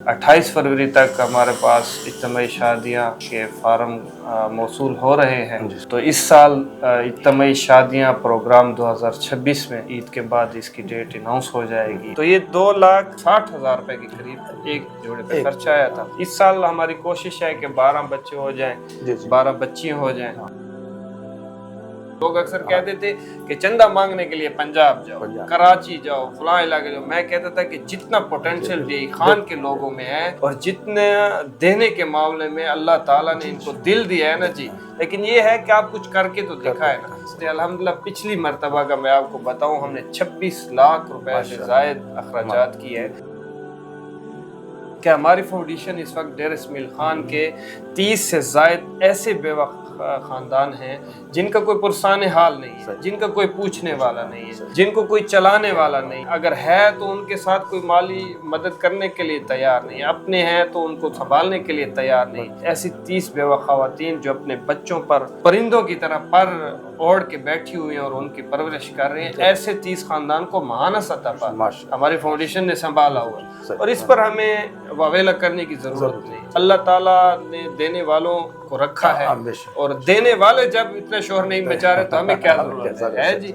28 फरवरी तक हमारे पास इज्तिमाई शादियाँ के फार्म मौसूल हो रहे हैं। तो इस साल इज्तिमाई शादियाँ प्रोग्राम 2026 में ईद के बाद इसकी डेट अनाउंस हो जाएगी। तो ये 2,60,000 रुपए के करीब एक जोड़े पे खर्चा आया था। इस साल हमारी कोशिश है कि 12 बच्चे हो जाएं, 12 बच्चियाँ हो जाएं। लोग अक्सर कहते थे कि चंदा मांगने के लिए पंजाब जाओ, कराची जाओ, फलां इलाके जाओ। मैं कहता था कि जितना पोटेंशियल डे खान के लोगों में है और जितने देने के मामले में अल्लाह ताला ने इनको दिल दिया है ना जी, लेकिन ये है कि आप कुछ करके तो दिखाए ना। अल्हम्दुलिल्लाह पिछली मर्तबा का मैं आपको बताऊं, हमने 26 लाख रुपए से जायद अखराजात किए हैं कि हमारी फाउंडेशन इस वक्त डेर इस्माइल खान के 30 से जायद ऐसे बेवकूफ़ खानदान हैं जिनका कोई पुरसाने हाल नहीं है, जिनका कोई पूछने वाला नहीं है, जिनको कोई चलाने वाला नहीं, अगर है तो उनके साथ कोई माली मदद करने के लिए तैयार नहीं, अपने हैं तो उनको संभालने के लिए तैयार नहीं। ऐसी 30 बेवा ख़वातीन जो अपने बच्चों पर परिंदों की तरह पर ओढ़ के बैठी हुई हैं और उनकी परवरिश कर रही हैं, ऐसे 30 खानदान को महाना सतह पर हमारी फाउंडेशन ने संभाला हुआ है और इस पर हमें वावेला करने की जरूरत नहीं। अल्लाह ताला ने देने वालों को रखा है और देने वाले जब इतने शोर नहीं मचा रहे तो हमें क्या जरूरत है जी।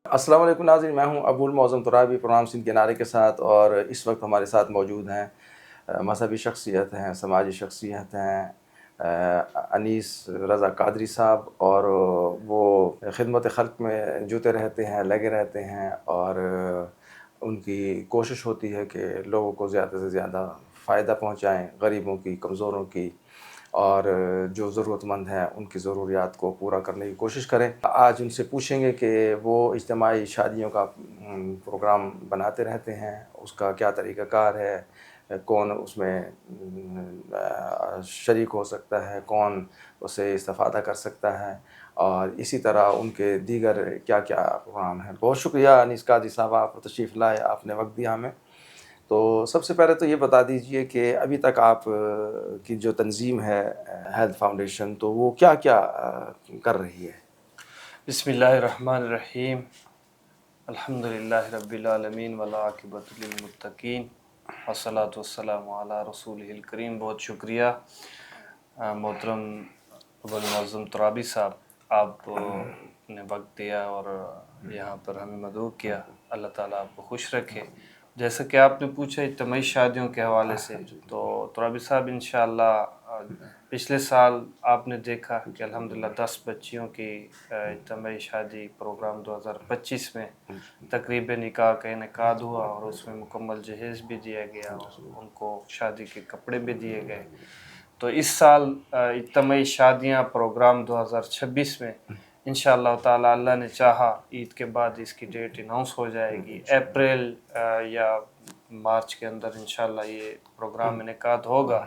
अस्सलाम वालेकुम नाज़रीन, मैं हूं अबुल मौज़म तुराबी प्रोग्राम सिंध के नारे के साथ और इस वक्त हमारे साथ मौजूद हैं मजहबी शख्सियत हैं, समाजी शख्सियत हैं अनीस रज़ा कादरी साहब, और वो खिदमत खल्क़ में जुटे रहते हैं, लगे रहते हैं और उनकी कोशिश होती है कि लोगों को ज़्यादा से ज़्यादा फ़ायदा पहुँचाएँ, गरीबों की, कमज़ोरों की, और जो ज़रूरतमंद हैं उनकी ज़रूरियात को पूरा करने की कोशिश करें। आज उनसे पूछेंगे कि वो इज्तिमाई शादियों का प्रोग्राम बनाते रहते हैं, उसका क्या तरीक़ाकार है, कौन उसमें शरीक हो सकता है, कौन उससे इस्तिफ़ादा कर सकता है, और इसी तरह उनके दीगर क्या क्या प्रोग्राम हैं। बहुत शुक्रिया अनीस कादरी साहब, आप तशरीफ़ लाए, आपने वक्त दिया हमें। तो सबसे पहले तो ये बता दीजिए कि अभी तक आप की जो तंजीम है हेल्थ फाउंडेशन, तो वो क्या क्या कर रही है? बिस्मिल्लाहिर्रहमानिर्रहीम, अल्हम्दुलिल्लाहि रब्बिल आलमीन वल आक़िबतु लिल मुत्तक़ीन वस्सलातु वस्सलामु अला रसूलिहिल करीम। बहुत शुक्रिया मोहतरम अबुल मौज़म तुराबी साहब, आपने वक्त दिया और यहाँ पर हमें मदऊ किया। अल्लाह ताला आपको खुश रखे। जैसा कि आपने पूछा इज्तिमाई शादियों के हवाले से, तो तुराबी साहब इंशाअल्लाह पिछले साल आपने देखा कि अल्हम्दुलिल्लाह 10 बच्चियों की इज्तिमाई शादी प्रोग्राम 2025 में तकरीबन निकाह का इनेकाद हुआ और उसमें मुकम्मल जहेज़ भी दिया गया और उनको शादी के कपड़े भी दिए गए। तो इस साल इज्तिमाई शादियाँ प्रोग्राम 2026 में इंशाअल्लाह ताला अल्लाह ने चाहा ईद के बाद इसकी डेट अनाउंस हो जाएगी। अप्रैल या मार्च के अंदर इंशाअल्लाह ये प्रोग्राम इनेकाद होगा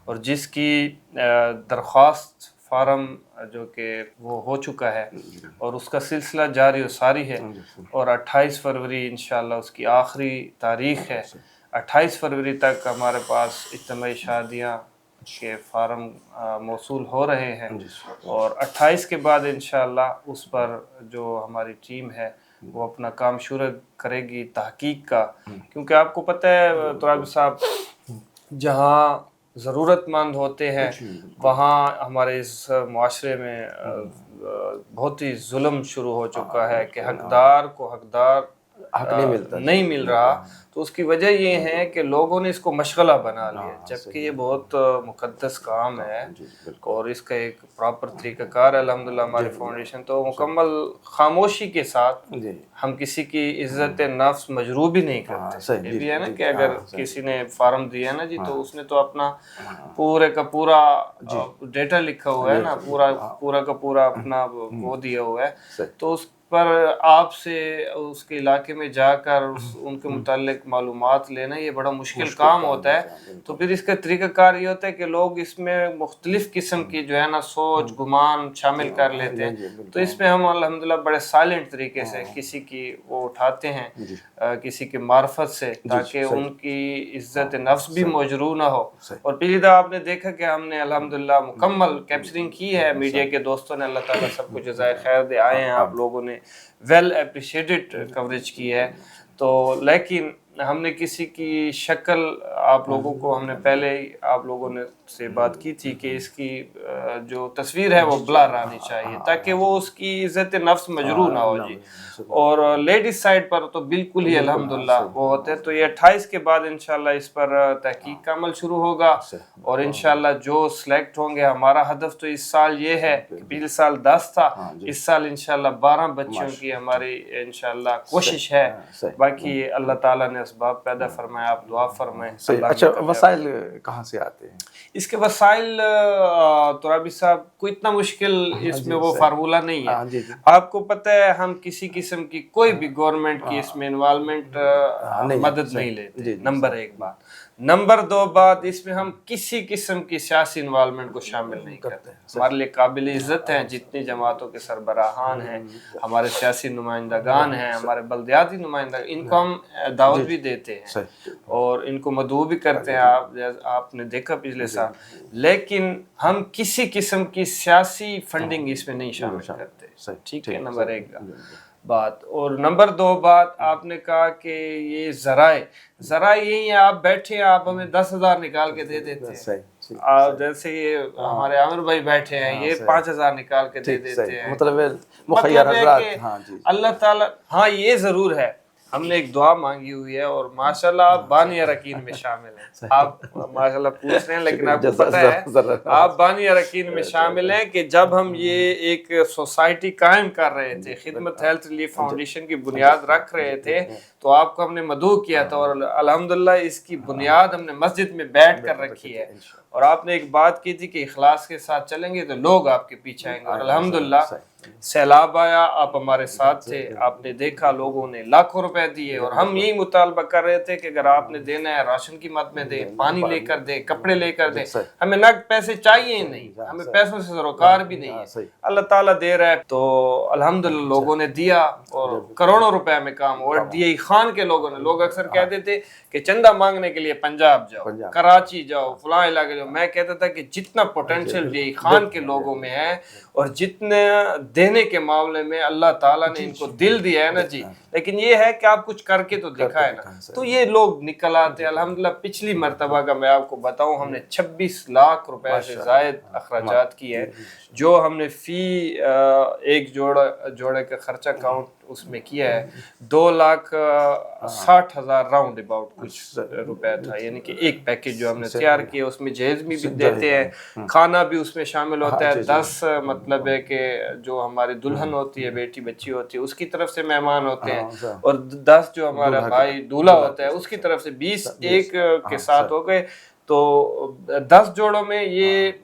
और जिसकी दरख्वास्त फार्म जो कि वो हो चुका है और उसका सिलसिला जारी व सारी है और 28 फरवरी इंशाअल्लाह उसकी आखिरी तारीख़ है। 28 फरवरी तक हमारे पास इज्तिमाई शादियाँ के फार्म मौसूल हो रहे हैं और 28 के बाद इंशाअल्लाह उस पर जो हमारी टीम है वो अपना काम शुरू करेगी तहकीक का, क्योंकि आपको पता है तुराबी साहब, जहाँ ज़रूरतमंद होते हैं वहाँ हमारे इस मुआशरे में बहुत ही जुल्म शुरू हो चुका है कि हकदार को हकदार नहीं मिल रहा। तो उसकी वजह ये है कि लोगों ने इसको मशगला बना लिया, जबकि ये बहुत मुकद्दस काम है और इसका एक प्रॉपर तरीक़ाकार है। अल्हम्दुलिल्लाह हमारी फाउंडेशन तो मुकम्मल खामोशी के साथ, हम किसी की इज़्ज़त नफ्स मजरूह भी नहीं करते। ये भी है ना कि अगर किसी ने फार्म दिया है ना जी, तो उसने तो अपना पूरे का पूरा डेटा लिखा हुआ है ना, पूरा का पूरा अपना वो दिया हुआ है। तो उस पर आपसे उसके इलाके में जाकर उनके मुताल्लिक मालूमात लेना ये बड़ा मुश्किल काम होता है। तो फिर इसका तरीक़ाकार ये होता है कि लोग इसमें मुख्तलिफ़ किस्म की जो है ना सोच गुमान शामिल कर लेते हैं। तो इसमें हम अल्हम्दुलिल्लाह बड़े साइलेंट तरीके से किसी की वो उठाते हैं, किसी की मार्फत से, ताकि उनकी इज़्ज़त नफ्स भी मजरूह ना हो। और पिछली दफ़ा आपने देखा कि हमने अल्हम्दुलिल्लाह मुकम्मल कैप्चरिंग की है, मीडिया के दोस्तों ने, अल्लाह ताला सबको जज़ाए खैर दे, आए हैं आप लोगों ने वेल एप्रिशिएटेड कवरेज की है। तो लेकिन हमने किसी की शक्ल आप लोगों को हमने पहले ही आप लोगों ने से बात की थी कि इसकी जो तस्वीर है वो ब्लर आनी चाहिए ताकि वो उसकी इज्जत नफ्स मजरू ना हो जी। और लेडीज साइड पर तो बिल्कुल ही अल्हम्दुलिल्लाह वो होते हैं। तो ये 28 के बाद इंशाल्लाह इस पर तहकीक का अमल शुरू होगा और इंशाल्लाह जो सिलेक्ट होंगे, हमारा हदफ तो इस साल ये है कि पिछले साल 10 था, इस साल इंशाल्लाह 12 बच्चों की हमारी इंशाल्लाह कोशिश है। बाकी अल्लाह ताला ने असबाब पैदा फरमाया, आप दुआ फरमाएं। अच्छा, वसाइल कहाँ से आते हैं? इसके वसाइल तुराबी साहब कोई इतना मुश्किल इसमें वो फार्मूला नहीं है। आपको पता है हम किसी किस्म की कोई भी गवर्नमेंट की इसमें इन्वॉल्वमेंट मदद नहीं लेते, नंबर 1 बात। नंबर 2 बात, इसमें हम किसी किस्म की सियासी इन्वॉल्वमेंट को शामिल नहीं करते। हमारे लिए काबिल इज्जत हैं जितनी जमातों के सरबराहान हैं, हमारे सियासी नुमाइंदगान हैं, हमारे बल्दियाती नुमाइंदा, इनको हम दावत भी देते हैं और इनको मदऊ भी करते हैं, आपने देखा पिछले साल। लेकिन हम किसी किस्म की सियासी फंडिंग इसमें नहीं शामिल करते, ठीक है, नंबर 1 बात। और नंबर 2 बात, आपने कहा कि ये ज़राए यही है, आप बैठे हैं, आप हमें 10,000 निकाल के दे देते हैं। आप जैसे ये हमारे आमिर भाई बैठे हैं, ये 5,000 निकाल के दे देते हैं। मतलब है कि अल्लाह ताला, हाँ ये ज़रूर है, हमने एक दुआ मांगी हुई है और माशाल्लाह आप बानी अरकीन में शामिल हैं। आप माशाल्लाह पूछ रहे हैं लेकिन आपको पता है आप बानी अरकीन में शामिल हैं कि जब हम ये एक सोसाइटी कायम कर रहे थे, खिदमत हेल्थ रिलीफ फाउंडेशन की बुनियाद रख रहे थे, तो आपको हमने मदऊ किया था और अल्हम्दुलिल्लाह इसकी बुनियाद हमने मस्जिद में बैठ कर रखी है। और आपने एक बात की थी कि इखलास के साथ चलेंगे तो लोग आपके पीछे आएंगे और अल्हम्दुलिल्लाह सैलाब आया, आप हमारे साथ थे, आपने देखा लोगों ने लाखों रुपए दिए और हम यही मुतालबा कर रहे थे कि अगर आपने देना है राशन की मद में दे, पानी लेकर दे, कपड़े लेकर दे, हमें नकद पैसे चाहिए ही नहीं, हमें पैसों से सरोकार भी नहीं है, अल्लाह ताला दे रहा है। तो अल्हम्दुलिल्लाह लोगों ने दिया और करोड़ों रुपए में काम और दिए खान के लोगों ने। लोग अक्सर कहते थे कि चंदा मांगने के लिए पंजाब जाओ, कराची जाओ, फलां इलाके जाओ। मैं कहता था कि जितना पोटेंशियल ये खान के लोगों में है और जितने देने के मामले में अल्लाह ताला ने इनको दिल दिया है ना जी, लेकिन ये है कि आप कुछ करके तो दिखाए ना, तो ये लोग निकल आते। अल्हम्दुलिल्लाह पिछली मर्तबा का मैं आपको बताऊं, हमने 26 लाख रुपए से जायद अखराजात किए हैं, जो हमने फी एक जोड़े का खर्चा काउंट उसमें किया है 2,60,000 राउंड अबाउट कुछ रुपए था। यानी कि एक पैकेज जो हमने तैयार किया उसमें जहेज भी देते हैं, खाना भी उसमें शामिल होता है। 10 मतलब है कि जो हमारी दुल्हन होती है, बेटी बच्ची होती है, उसकी तरफ से मेहमान होते हैं और 10 जो हमारा भाई दूल्हा होता है उसकी तरफ से 20 एक के साथ हो गए। तो 10 जोड़ों में ये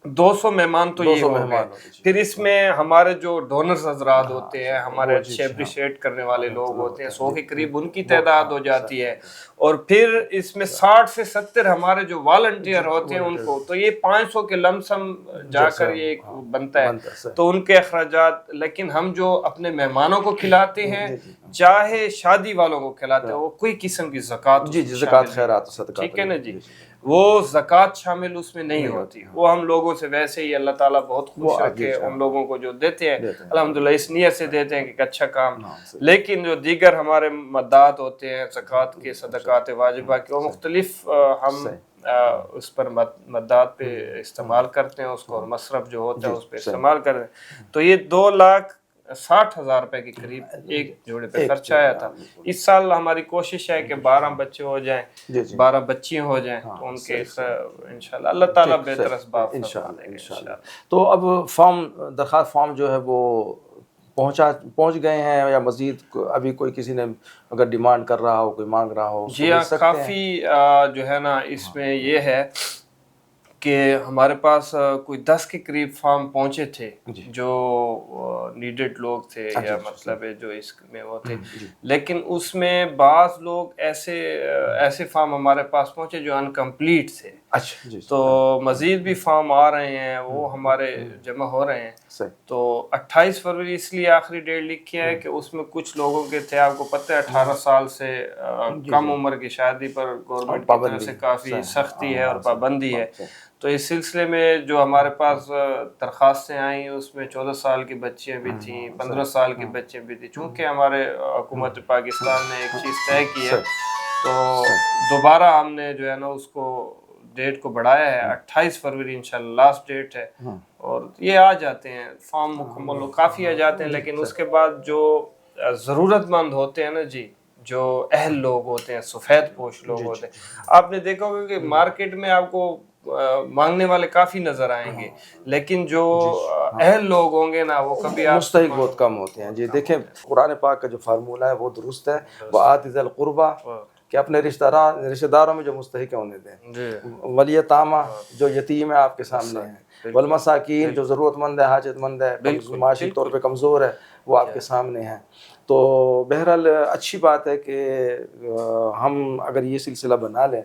200 मेहमान तो ये हो गए। फिर इसमें हमारे जो डोनर्स हजरात होते हैं, हमारे अच्छे अप्रिशिएट करने वाले लोग होते हैं, 100 के करीब उनकी तादाद हो जाती है। और फिर इसमें 60 से 70 हमारे जो वॉलंटियर होते हैं उनको, तो ये 500 के लमसम जाकर ये बनता है तो उनके अखराजात। लेकिन हम जो अपने मेहमानों को खिलाते हैं, चाहे शादी वालों को खिलाते हैं, वो कोई किस्म की ज़कात, ठीक है ना जी, वो ज़कात शामिल उसमें नहीं होती। वो हम लोगों से वैसे ही अल्लाह ताला बहुत खुश रखे उन लोगों को जो देते हैं, अल्हम्दुलिल्लाह इस नियत से देते हैं कि अच्छा काम। लेकिन जो दीगर हमारे मद्दात होते हैं ज़कात के, सदकात वाजिबा के, वो मुख्तलिफ हम उस पर मद्दात पे इस्तेमाल करते हैं उसको, और मसरफ जो होता है उस पर इस्तेमाल करते हैं। तो ये 2,60,000 रुपए के करीब एक जोड़े पे खर्चा आया था। इस साल हमारी कोशिश है कि 12 बच्चे हो जाएं, 12 बच्चियां हो जाएं, तो उनके इंशाल्लाह अल्लाह ताला बेहतर असबाब इंशाल्लाह। तो अब दरखास्त फॉर्म जो है वो पहुंच गए हैं या मजीद अभी कोई किसी ने अगर डिमांड कर रहा हो, कोई मांग रहा हो? जी हाँ, काफ़ी जो है ना इसमें ये है कि हमारे पास कोई 10 के करीब फॉर्म पहुंचे थे जो नीडेड लोग थे, या मतलब है जो इसमें वो थे। लेकिन उसमें बाज़ लोग ऐसे फॉर्म हमारे पास पहुंचे जो अनकम्प्लीट थे। अच्छा जी। तो मज़ीद भी फॉर्म आ रहे हैं, वो हमारे जमा हो रहे हैं। तो 28 फरवरी इसलिए आखिरी डेट लिखी है कि उसमें कुछ लोगों के थे, आपको पता है 18 साल से कम उम्र की शादी पर गवर्नमेंट की तरफ से काफ़ी सख्ती है और पाबंदी है। तो इस सिलसिले में जो हमारे पास दरख्वास्तें आई उसमें 14 साल की बच्चियाँ भी थीं, 15 साल की बच्चियाँ भी थी। चूँकि हमारे हुकूमत पाकिस्तान ने एक चीज़ तय की है تو دوبارہ ہم نے جو ہے نا اس کو ڈیٹ کو بڑھایا ہے، 28 فروری انشاءاللہ لاسٹ ڈیٹ ہے، اور یہ آ جاتے ہیں فارم مکمل کافی آ جاتے ہیں، لیکن اس کے بعد جو ضرورت مند ہوتے ہیں نا جی، جو اہل لوگ ہوتے ہیں، سفید پوش لوگ ہوتے ہیں، آپ نے دیکھا ہوگا کہ مارکیٹ میں آپ کو مانگنے والے کافی نظر آئیں گے، لیکن جو اہل لوگ ہوں گے نا وہ کبھی آپ مستحق بہت کم ہوتے ہیں. جی دیکھیں قرآن پاک کا جو فارمولہ ہے وہ درست ہے، وہ آت ذی القربہ، کہ اپنے رشتہ داروں میں جو مستحق ہیں انہیں دیں، والیتامہ جو یتیم ہے آپ کے سامنے ہیں، والمساکین جو ضرورت مند ہے، حاجت مند ہے، معاشی طور پہ کمزور ہے، وہ آپ کے سامنے ہیں. تو بہرحال اچھی بات ہے کہ ہم اگر یہ سلسلہ بنا لیں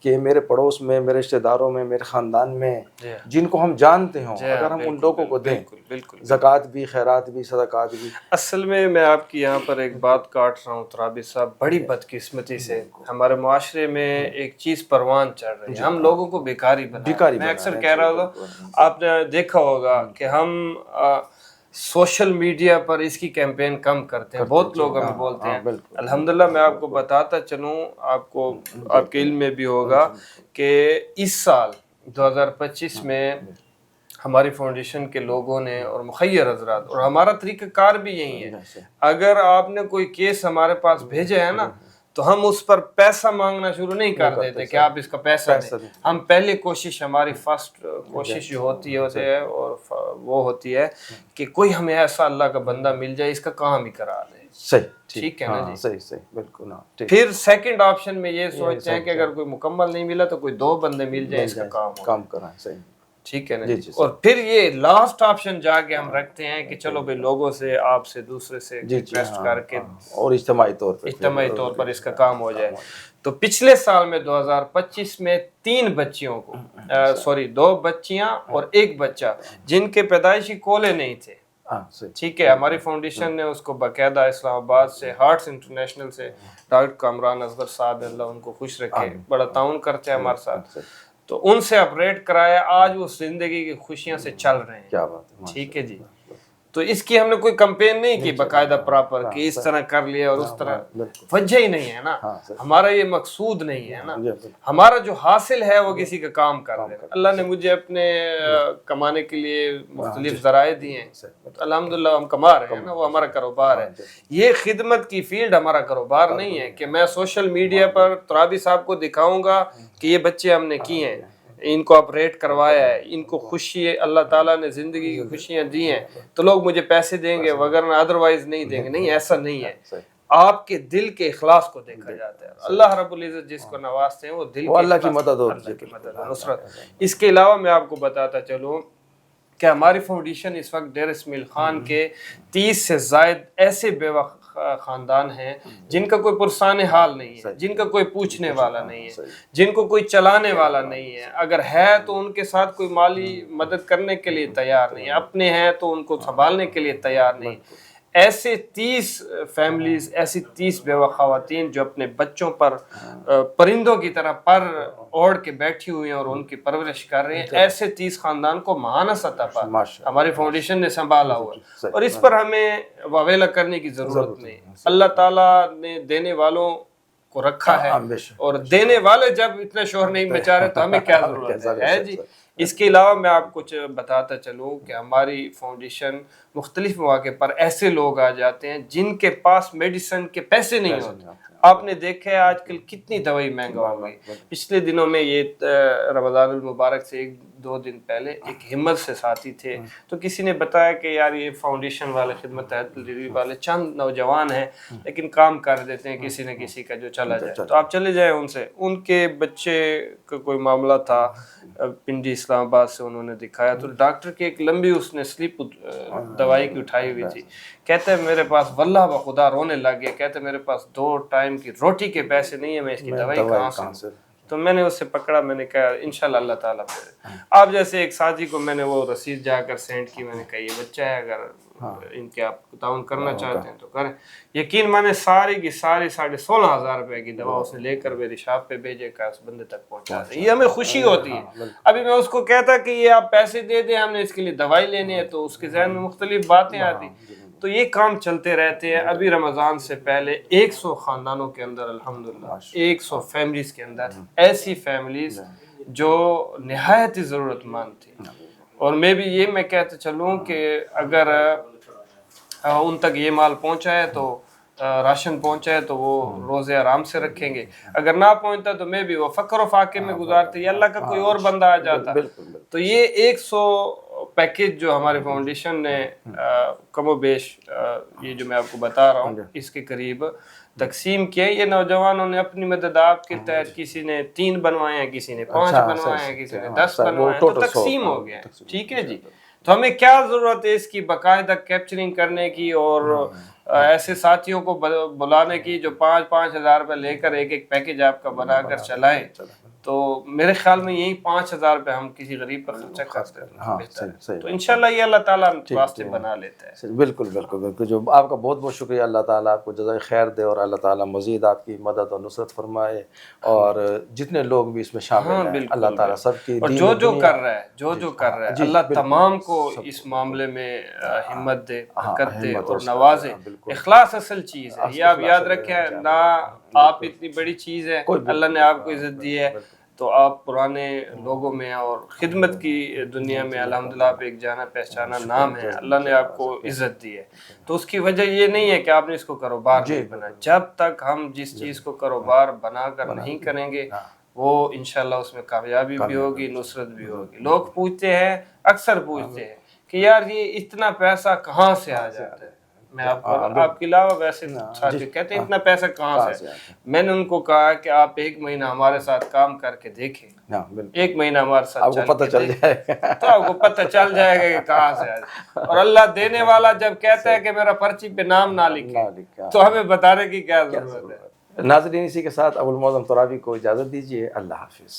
کہ میرے پڑوس میں، میرے رشتہ داروں میں، میرے خاندان میں جن کو ہم جانتے ہوں، اگر ہم ان لوگوں کو دیں، زکوٰۃ بھی، خیرات بھی، صدقات بھی. اصل میں آپ کی یہاں پر ایک بات کاٹ رہا ہوں ترابی صاحب، بڑی بدقسمتی سے ہمارے معاشرے میں ایک چیز پروان چڑھ رہی ہے، ہم لوگوں کو بیکاری بنا. میں اکثر کہہ رہا ہوں، آپ نے دیکھا ہوگا کہ ہم سوشل میڈیا پر اس کی کیمپین کم کرتے ہیں، بہت لوگ ہمیں بولتے ہیں. الحمدللہ میں آپ کو بتاتا چلوں، آپ کو آپ کے علم میں بھی ہوگا کہ اس سال 2025 میں ہماری فاؤنڈیشن کے لوگوں نے اور مخیر حضرات، اور ہمارا طریقہ کار بھی یہی ہے، اگر آپ نے کوئی کیس ہمارے پاس بھیجا ہے نا تو ہم اس پر پیسہ مانگنا شروع نہیں کر دیتے کہ آپ اس کا پیسہ دیں. ہم پہلے کوشش، ہماری فرسٹ کوشش جو ہوتی ہے اور وہ ہوتی ہے کہ کوئی ہمیں ایسا اللہ کا بندہ مل جائے اس کا کام ہی کرا دے. صحیح، ٹھیک ہے نا جی، صحیح بالکل. پھر سیکنڈ آپشن میں یہ سوچتے ہیں کہ اگر کوئی مکمل نہیں ملا تو کوئی 2 بندے مل جائیں اس کا کام کرائیں. صحیح، ٹھیک ہے نا جی. اور پھر یہ لاسٹ آپشن جا کے ہم رکھتے ہیں کہ چلو بھائی لوگوں سے، آپ سے، دوسرے سے ریکویسٹ کر کے اور اجتماعی طور پر اس کا کام ہو جائے. تو پچھلے سال میں 2025 میں 3 بچیوں کو 2 بچیاں اور 1 بچہ جن کے پیدائشی کولے نہیں تھے، ٹھیک ہے، ہماری فاؤنڈیشن نے اس کو باقاعدہ اسلام آباد سے، ہارٹس انٹرنیشنل سے ڈاکٹر کامران اصغر صاحب، اللہ ان کو خوش رکھے، بڑا تعاون کرتے ہیں ہمارے ساتھ، تو ان سے اپریٹ کرایا. آج وہ زندگی کی خوشیاں سے چل رہے ہیں. کیا بات ہے، ٹھیک ہے جی. تو اس کی ہم نے کوئی کمپین نہیں کی باقاعدہ پراپر کہ اس طرح کر لیا اور اس طرح، وجہ ہی نہیں ہے نا، ہمارا یہ مقصود نہیں ہے نا. ہمارا جو حاصل ہے وہ کسی کا کام کر رہے ہیں. اللہ نے مجھے اپنے کمانے کے لیے مختلف ذرائع دیے ہیں، الحمدللہ ہم کما رہے ہیں نا، وہ ہمارا کاروبار ہے. یہ خدمت کی فیلڈ ہمارا کاروبار نہیں ہے کہ میں سوشل میڈیا پر ترابی صاحب کو دکھاؤں گا کہ یہ بچے ہم نے کیے ہیں، ان کو اپریٹ کروایا ہے، ان کو خوشی، اللہ تعالیٰ نے زندگی کی خوشیاں دی ہیں تو لوگ مجھے پیسے دیں گے، وگرنہ ادروائز نہیں دیں گے. نہیں، ایسا نہیں ہے. آپ کے دل کے اخلاص کو دیکھا جاتا ہے. اللہ رب العزت جس کو نوازتے ہیں وہ دل کے اللہ کی مدد ہوتی ہے، نصرت. اس کے علاوہ میں آپ کو بتاتا چلوں کہ ہماری فاؤنڈیشن اس وقت ڈیر اسماعیل خان کے 30 سے زائد ایسے بیوہ خاندان ہیں جن کا کوئی پرسان حال نہیں ہے، جن کا کوئی پوچھنے والا نہیں ہے، جن کو کوئی چلانے والا نہیں ہے. اگر ہے تو ان کے ساتھ کوئی مالی مدد کرنے کے لیے تیار نہیں ہے، اپنے ہیں تو ان کو سنبھالنے کے لیے تیار نہیں. ایسے 30 فیملیز، ایسی 30 بیوہ خواتین جو اپنے بچوں پر پرندوں کی طرح پر اوڑھ کے بیٹھی ہوئی ہیں اور ان کی پرورش کر رہے ہیں. ایسے 30 خاندان کو ماہانہ سطح پر ہماری فاؤنڈیشن نے سنبھالا ہوا ہے، اور اس پر ہمیں واویلا کرنے کی ضرورت نہیں. اللہ تعالیٰ نے دینے والوں کو رکھا ہے، اور دینے والے جب اتنا شور نہیں مچا رہے تو ہمیں کیا ضرورت ہے جی. اس کے علاوہ میں آپ کچھ بتاتا چلوں کہ ہماری فاؤنڈیشن مختلف مواقع پر ایسے لوگ آ جاتے ہیں جن کے پاس میڈیسن کے پیسے نہیں ہوتے. آپ نے دیکھا ہے آج کل کتنی دوائی مہنگا ہو گئی. پچھلے دنوں میں یہ رمضان المبارک سے 1-2 دن پہلے ایک ہمت سے ساتھی تھے تو کسی نے بتایا کہ یار یہ فاؤنڈیشن والے، خدمت تحریری والے چند نوجوان ہیں لیکن کام کر دیتے ہیں کسی نہ کسی کا جو چلا جائے، تو آپ چلے جائیں ان سے. ان کے بچے کا کوئی معاملہ تھا، پنڈی اسلام آباد سے انہوں نے دکھایا تو ڈاکٹر کی ایک لمبی اس نے سلپ دوائی کی اٹھائی ہوئی تھی. کہتے ہیں میرے پاس واللہ بخدا رونے لگ گیا، کہتے ہیں میرے پاس 2 ٹائم کی روٹی کے پیسے نہیں ہیں، میں اس کی دوائی کہاں سے. تو میں نے اس سے پکڑا، میں نے کہا انشاءاللہ اللہ تعالیٰ پہ. آپ جیسے ایک ساتھی کو میں نے وہ رسید جا کر سینڈ کی، میں نے کہا یہ بچہ ہے، اگر ان کے آپ تعاون کرنا چاہتے ہیں تو کریں. یقین مانے ساری کی ساری 16,500 روپے کی دوا اس نے لے کر میری شاپ پہ بھیجے، کہ اس بندے تک پہنچا دیں. یہ ہمیں خوشی ہوتی ہے. ابھی میں اس کو کہتا کہ یہ آپ پیسے دے دیں، ہم نے اس کے لیے دوائی لینی ہے، تو اس کے ذہن میں مختلف باتیں آتی. تو یہ کام چلتے رہتے ہیں. ابھی رمضان سے پہلے 100 خاندانوں کے اندر الحمدللہ 100 فیملیز کے اندر ایسی فیملیز جو نہایت ہی ضرورت مند تھی. اور میں کہتے چلوں کہ اگر ان تک یہ مال پہنچا ہے تو راشن پہنچا ہے تو وہ روزے آرام سے رکھیں گے. اگر نہ پہنچتا تو میں بھی وہ فقر و فاقے میں گزارتے, یا اللہ کا کوئی اور بندہ آ جاتا. تو یہ 100 پیکج جو ہمارے فاؤنڈیشن نے کم و بیش یہ جو میں آپ کو بتا رہا ہوں اس کے قریب تقسیم کیا. یہ نوجوانوں نے اپنی مدد آپ کے تحت کسی نے 3 بنوائے ہیں, کسی نے 5 بنوائے ہیں, کسی نے 10 بنوائے ہیں, تو تقسیم ہو گیا. ٹھیک ہے جی. تو ہمیں کیا ضرورت ہے اس کی باقاعدہ کیپچرنگ کرنے کی اور ایسے ساتھیوں کو بلانے کی جو 5-5 ہزار روپے لے کر ایک پیکج آپ کا بنا کر چلائیں. تو میرے خیال میں یہی 5,000 روپے ہم کسی غریب پر خرچہ کرتے ہیں تو انشاءاللہ یہ اللہ تعالیٰ راستے بنا لیتا ہے. بالکل بالکل بالکل. جو آپ کا بہت بہت شکریہ. اللہ تعالیٰ آپ کو جزائے خیر دے اور اللہ تعالیٰ مزید آپ کی مدد اور نصرت فرمائے, اور جتنے لوگ بھی اس میں شامل ہیں اللہ تعالیٰ سب کی اور جو کر رہا ہے اللہ تمام کو اس معاملے میں ہمت دے, برکت دے اور نوازے. اخلاص اصل چیز ہے, یہ آپ یاد رکھیں. نہ آپ اتنی بڑی چیز ہے, اللہ نے آپ کو عزت دی ہے تو آپ پرانے لوگوں میں اور خدمت کی دنیا میں الحمدللہ آپ ایک جانا پہچانا نام ہے. اللہ نے آپ کو عزت دی ہے تو اس کی وجہ یہ نہیں ہے کہ آپ نے اس کو کاروبار نہیں بنا. جب تک ہم جس چیز کو کاروبار بنا کر نہیں کریں گے وہ انشاءاللہ اس میں کامیابی بھی ہوگی, نصرت بھی ہوگی. لوگ پوچھتے ہیں, اکثر پوچھتے ہیں کہ یار یہ اتنا پیسہ کہاں سے آ جاتا ہے. میں آپ کے علاوہ ویسے ساتھی کہتے ہیں اتنا پیسہ کہاں سے. میں نے ان کو کہا کہ آپ 1 مہینہ ہمارے ساتھ کام کر کے دیکھیں, 1 مہینہ ہمارے ساتھ پتہ چل جائے گا تو آپ کو پتہ چل جائے گا کہ کہاں سے آئے. اور اللہ دینے والا جب کہتا ہے کہ میرا پرچی پہ نام نہ لکھے تو ہمیں بتانے کی کیا ضرورت ہے. ناظرین اسی کے ساتھ ابو المعظم ترابی کو اجازت دیجیے. اللہ حافظ.